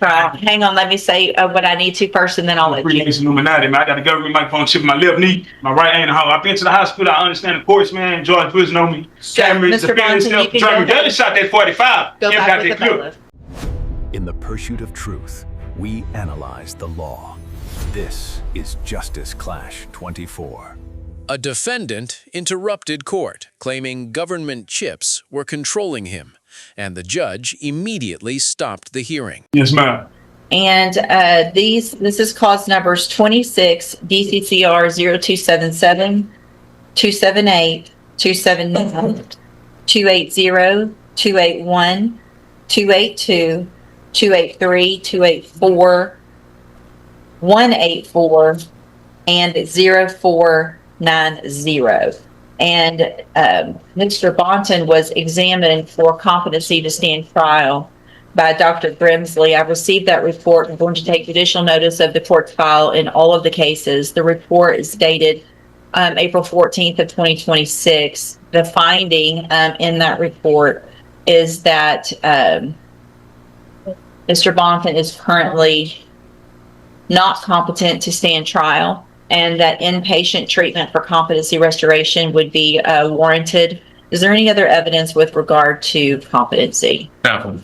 Hang on, let me say what I need to first, and then I'll let you. Illuminati, man. I got a government microphone chip in my left knee, my right ain't hollow. I've been to the hospital. I understand the courts, man. George Bush know me. Cameron, Mr. Bonson, you can German Dudley shot that 45. Go back with the bailiff. In the pursuit of truth, we analyze the law. This is Justice Clash 24. A defendant interrupted court, claiming government chips were controlling him, and the judge immediately stopped the hearing. Yes, ma'am. And this is cause numbers 26 DCCR 0277, 278, 279, 280, 281, 282, 283, 284, 184, and 0490. And Mr. Bonton was examined for competency to stand trial by Dr. Grimsley. I've received that report. I'm going to take judicial notice of the court's file in all of the cases. The report is dated April 14th of 2026. The finding in that report is that Mr. Bonton is currently not competent to stand trial, and that inpatient treatment for competency restoration would be warranted. Is there any other evidence with regard to competency? Not from the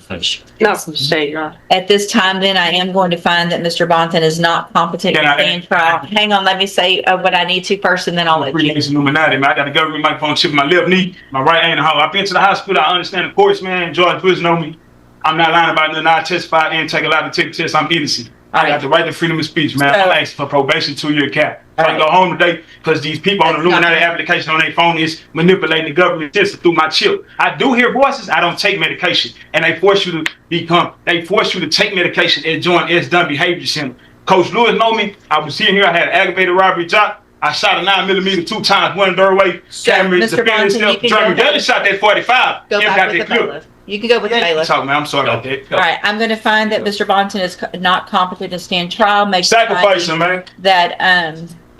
state, Your Honor. At this time, then, I am going to find that Mr. Bonton is not competent to stand trial. Hang on, let me say what I need to first, and then I'll let you. Illuminati, man. I got a government microphone chip in my left knee, my right ain't hollow. I've been to the hospital. I understand the courts, man. George Bush know me. I'm not lying about nothing. I testify and take a lot of ticket tests. I'm innocent. I got the right to freedom of speech, man. I'm asking for probation, 2-year cap. I go home today because these people on the Illuminati application on their phone is manipulating the government system through my chip. I do hear voices. I don't take medication, and they force you to take medication and join S. Dunn Behavior Center. Coach Lewis know me. I was sitting here. I had an aggravated robbery job. I shot a 9mm 2 times, one doorway. Cameron, Defendant, German Dudley shot that 45. Go back with the bailiff. You can go with the bailiff. Talk, man. I'm sorry about that. All right, I'm going to find that Mr. Bonton is not competent to stand trial. Make sacrifice him, man. That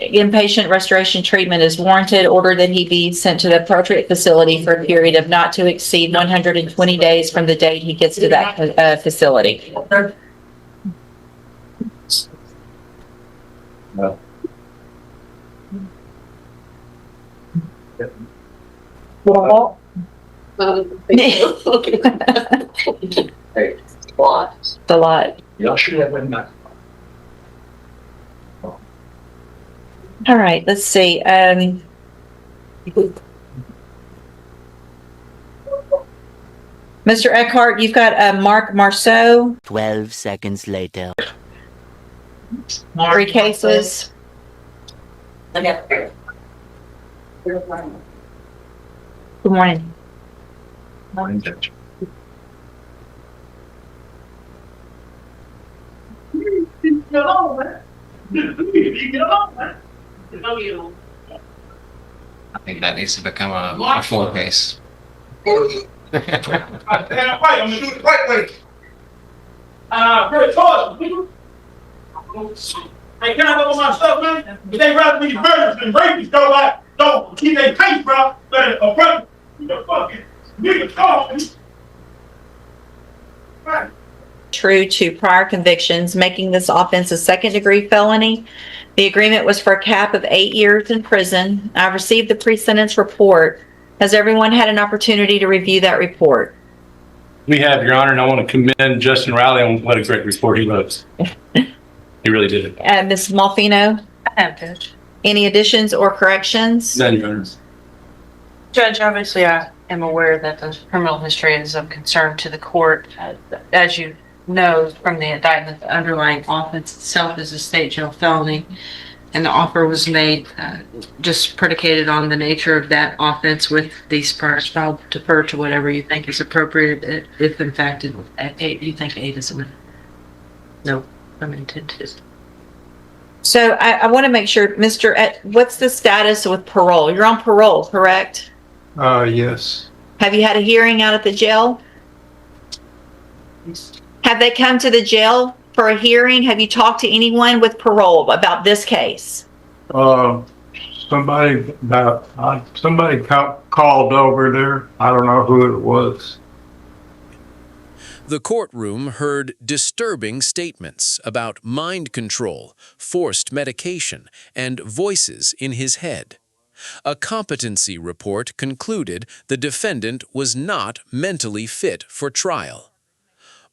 inpatient restoration treatment is warranted. Order that he be sent to the appropriate facility for a period of not to exceed 120 days from the date he gets to that facility. No. Well, Hey, what? the lot. Y'all should have went back. All right, let's see. Mr. Eckhart, you've got Mark Marceau. 12 seconds later. 3 cases. Good morning. Morning, Judge. I think that needs to become a full case. Wait, I'm gonna do it right way. Very tall. Hey, can I go on my stuff, man? If they rather be murderers than rapists, don't keep their case, bro. Better approach the fucking nigga talking. Right. True to prior convictions, making this offense a second-degree felony. The agreement was for a cap of 8 years in prison. I received the pre-sentence report. Has everyone had an opportunity to review that report? We have, Your Honor, and I want to commend Justin Riley on what a great report he wrote. He really did it. Ms. Malfino? I have, Judge. Any additions or corrections? None, Your Honor. Judge, obviously I am aware that the criminal history is of concern to the court. As you know from the indictment, the underlying offense itself is a state jail felony, and the offer was made just predicated on the nature of that offense with these priors. I'll defer to whatever you think is appropriate if in fact you think 8 is no unintended. So I want to make sure, what's the status with parole? You're on parole, correct? Yes. Have you had a hearing out at the jail? Have they come to the jail for a hearing? Have you talked to anyone with parole about this case? Somebody called over there. I don't know who it was. The courtroom heard disturbing statements about mind control, forced medication, and voices in his head. A competency report concluded the defendant was not mentally fit for trial.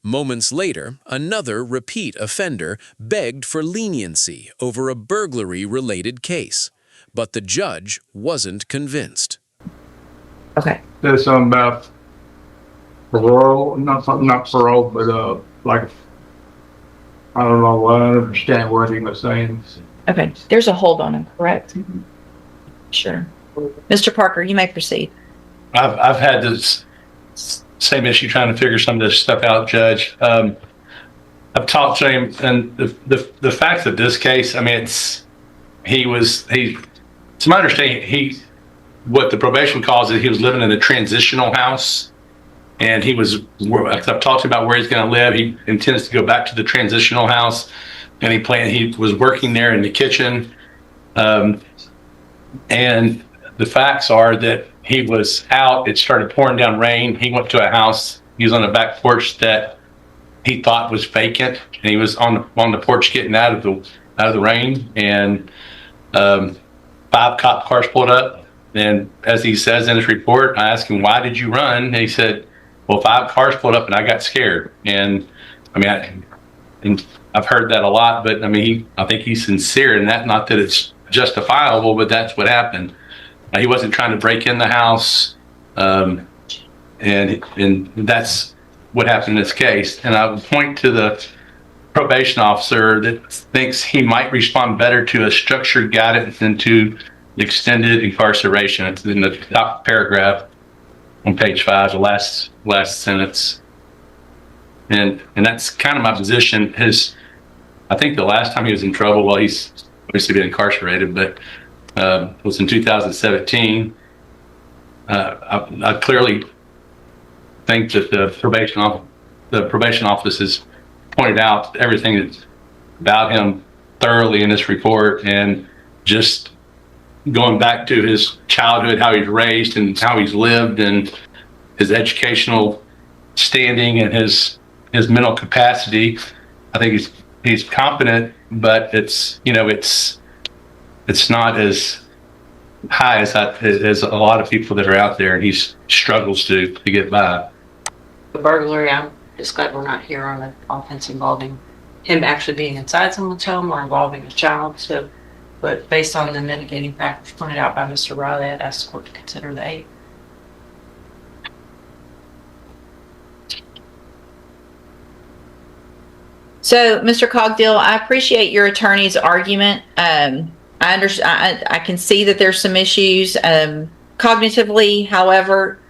Moments later, another repeat offender begged for leniency over a burglary-related case, but the judge wasn't convinced. Okay. There's something about parole, not parole, but like, I don't know, I don't understand what he was saying. Okay. There's a hold on him, correct? Sure. Mr. Parker, you may proceed. I've had this same issue trying to figure some of this stuff out, Judge. I've talked to him, and the facts of this case, I mean, to my understanding, what the probation calls it, he was living in a transitional house, and I've talked to him about where he's going to live. He intends to go back to the transitional house, and he was working there in the kitchen. And the facts are that he was out, it started pouring down rain. He went to a house, he was on the back porch that he thought was vacant, and he was on the porch getting out of the rain, and 5 cop cars pulled up. And as he says in his report, I asked him, "Why did you run?" And he said, "Well, 5 cars pulled up and I got scared." And I mean, and I've heard that a lot, but I mean, I think he's sincere in that. Not that it's justifiable, but that's what happened. He wasn't trying to break in the house, and that's what happened in this case. And I would point to the probation officer that thinks he might respond better to a structured guidance than to extended incarceration. It's in the top paragraph on page 5, the last sentence. And that's kind of my position. I think the last time he was in trouble, well, he's obviously been incarcerated, but it was in 2017. I clearly think that the probation office has pointed out everything that's about him thoroughly in this report, and just going back to his childhood, how he's raised and how he's lived, and his educational standing and his mental capacity. I think he's competent, but it's not as high as a lot of people that are out there, and he struggles to get by. The burglary, I'm just glad we're not here on an offense involving him actually being inside someone's home or involving a child. So, but based on the mitigating factors pointed out by Mr. Riley, I'd ask the court to consider the 8. So, Mr. Cogdill, I appreciate your attorney's argument. I understand. I can see that there's some issues cognitively. However,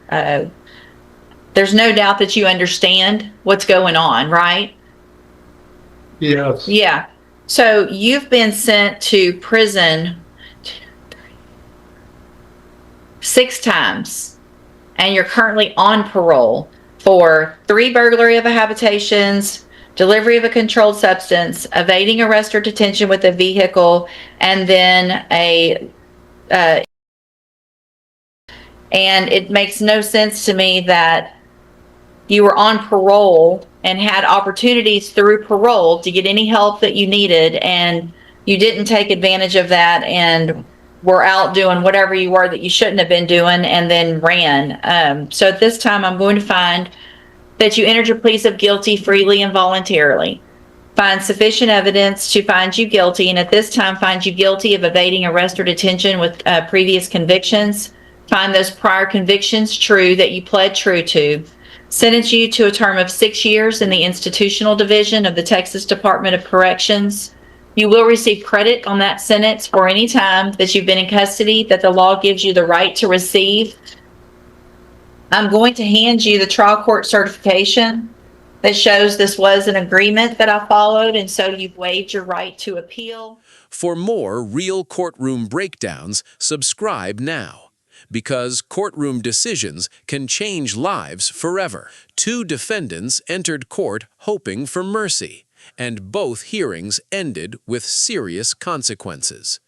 there's no doubt that you understand what's going on, right? Yes. Yeah. So you've been sent to prison 6 times, and you're currently on parole for 3 burglary of a habitations, delivery of a controlled substance, evading arrest or detention with a vehicle, and then and it makes no sense to me that you were on parole and had opportunities through parole to get any help that you needed, and you didn't take advantage of that and were out doing whatever you were that you shouldn't have been doing, and then ran. So at this time, I'm going to find that you entered your pleas of guilty freely and voluntarily. Find sufficient evidence to find you guilty, and at this time find you guilty of evading arrest or detention with previous convictions. Find those prior convictions true that you pled true to. Sentence you to a term of 6 years in the institutional division of the Texas Department of Corrections. You will receive credit on that sentence for any time that you've been in custody that the law gives you the right to receive. I'm going to hand you the trial court certification that shows this was an agreement that I followed, and so you've waived your right to appeal. For more real courtroom breakdowns, subscribe now. Because courtroom decisions can change lives forever. 2 defendants entered court hoping for mercy, and both hearings ended with serious consequences.